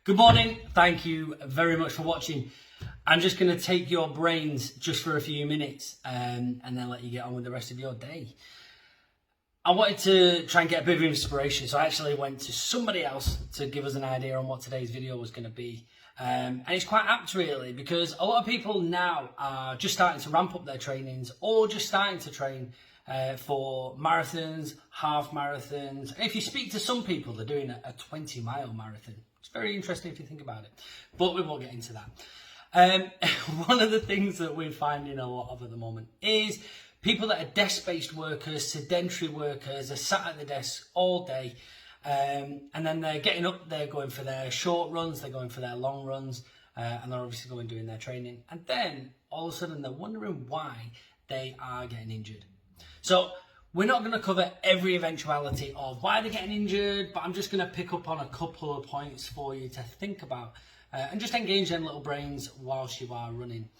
Good morning, thank you very much for watching. I'm just going to take your brains just for a few minutes and then let you get on with the rest of your day. I wanted to try and get a bit of inspiration, so I actually went to somebody else to give us an idea on what today's video was going to be. And it's quite apt really, because a lot of people now are just starting to ramp up their trainings or just starting to train for marathons, half marathons. And if you speak to some people, they're doing a 20-mile marathon. It's very interesting if you think about it, but we won't get into that. One of the things that we're finding a lot of at the moment is people that are desk-based workers, sedentary workers, are sat at the desk all day, and then they're getting up, they're going for their short runs, they're going for their long runs, and they're obviously going doing their training. And then all of a sudden they're wondering why they are getting injured. So we're not going to cover every eventuality of why they're getting injured, but I'm just going to pick up on a couple of points for you to think about and just engage them little brains whilst you are running.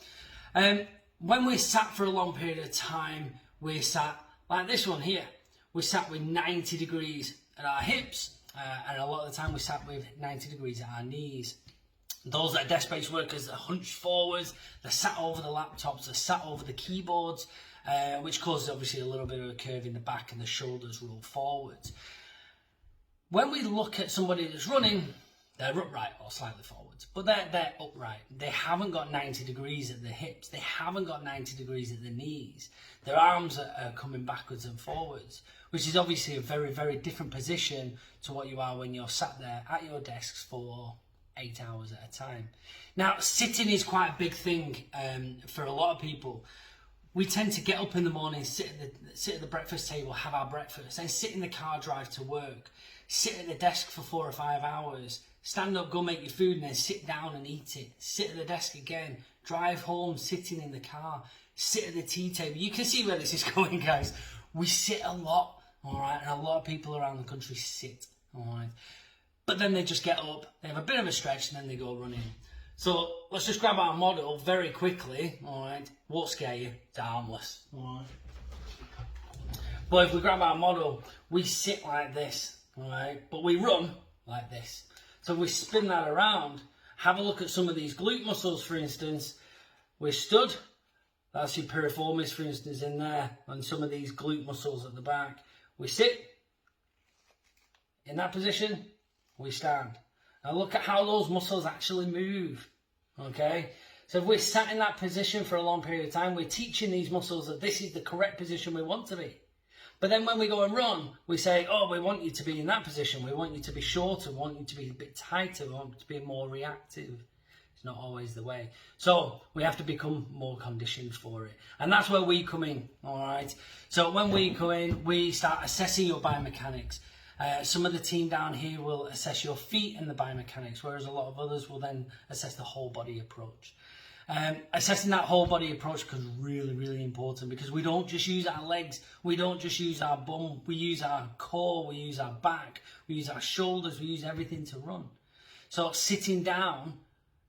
When we're sat for a long period of time, we're sat like this one here. We're sat with 90 degrees at our hips, and a lot of the time we're sat with 90 degrees at our knees. Those that are desk-based workers are hunched forwards, they're sat over the laptops, they're sat over the keyboards, which causes obviously a little bit of a curve in the back and the shoulders roll forwards. When we look at somebody that's running, they're upright or slightly forwards, but they're upright. They haven't got 90 degrees at the hips. They haven't got 90 degrees at the knees. Their arms are coming backwards and forwards, which is obviously a very, very different position to what you are when you're sat there at your desks for 8 hours at a time. Now, sitting is quite a big thing for a lot of people. We tend to get up in the morning, sit at the breakfast table, have our breakfast, then sit in the car, drive to work, sit at the desk for 4 or 5 hours, stand up, go make your food, and then sit down and eat it. Sit at the desk again, drive home, sitting in the car, sit at the tea table. You can see where this is going, guys. We sit a lot, all right, and a lot of people around the country sit, all right. But then they just get up, they have a bit of a stretch, and then they go running. So let's just grab our model very quickly, all right. Won't scare you, it's harmless, all right. But if we grab our model, we sit like this, all right, but we run like this. So if we spin that around, have a look at some of these glute muscles, for instance. We're stood, that's your piriformis, for instance, in there, and some of these glute muscles at the back. We sit, in that position, we stand. Now look at how those muscles actually move, okay? So if we're sat in that position for a long period of time, we're teaching these muscles that this is the correct position we want to be. But then when we go and run, we say, oh, we want you to be in that position. We want you to be shorter. We want you to be a bit tighter. We want you to be more reactive. It's not always the way. So we have to become more conditioned for it. And that's where we come in, all right? So when we come in, we start assessing your biomechanics. Some of the team down here will assess your feet and the biomechanics, whereas a lot of others will then assess the whole body approach. Assessing that whole body approach is really, really important, because we don't just use our legs, we don't just use our bum, we use our core, we use our back, we use our shoulders, we use everything to run. So sitting down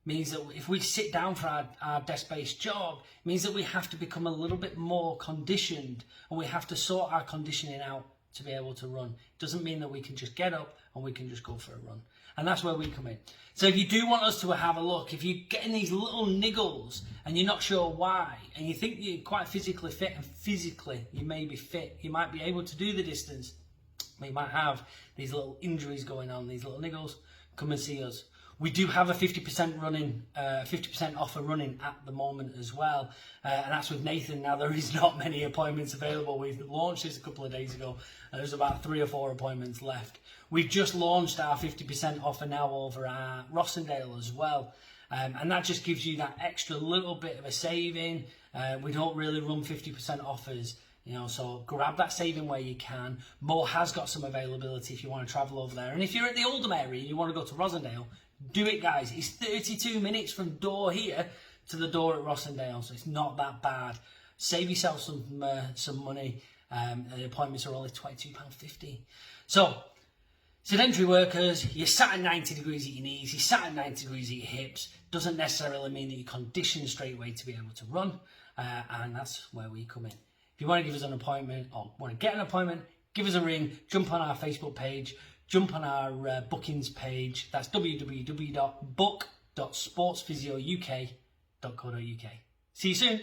means that if we sit down for our desk-based job, it means that we have to become a little bit more conditioned, and we have to sort our conditioning out to be able to run. It doesn't mean that we can just get up and we can just go for a run. And that's where we come in. So if you do want us to have a look, if you're getting these little niggles and you're not sure why, and you think you're quite physically fit, and physically you may be fit, you might be able to do the distance, but you might have these little injuries going on, these little niggles, come and see us. We do have a 50% running, 50% offer running at the moment as well, and that's with Nathan. Now there is not many appointments available. We've launched this a couple of days ago, and there's about 3 or 4 appointments left. We've just launched our 50% offer now over at Rossendale as well, and that just gives you that extra little bit of a saving. We don't really run 50% offers, you know, so grab that saving where you can. Mo has got some availability if you want to travel over there, and if you're at the Oldham area and you want to go to Rossendale, do it, guys. It's 32 minutes from door here to the door at Rossendale, so it's not that bad. Save yourself some money. The appointments are only £22.50. So, sedentary workers, you're sat at 90 degrees at your knees, you're sat at 90 degrees at your hips. Doesn't necessarily mean that you're conditioned straight away to be able to run, and that's where we come in. If you want to give us an appointment or want to get an appointment, give us a ring, jump on our Facebook page, jump on our bookings page. That's www.book.sportsphysiouk.co.uk. See you soon.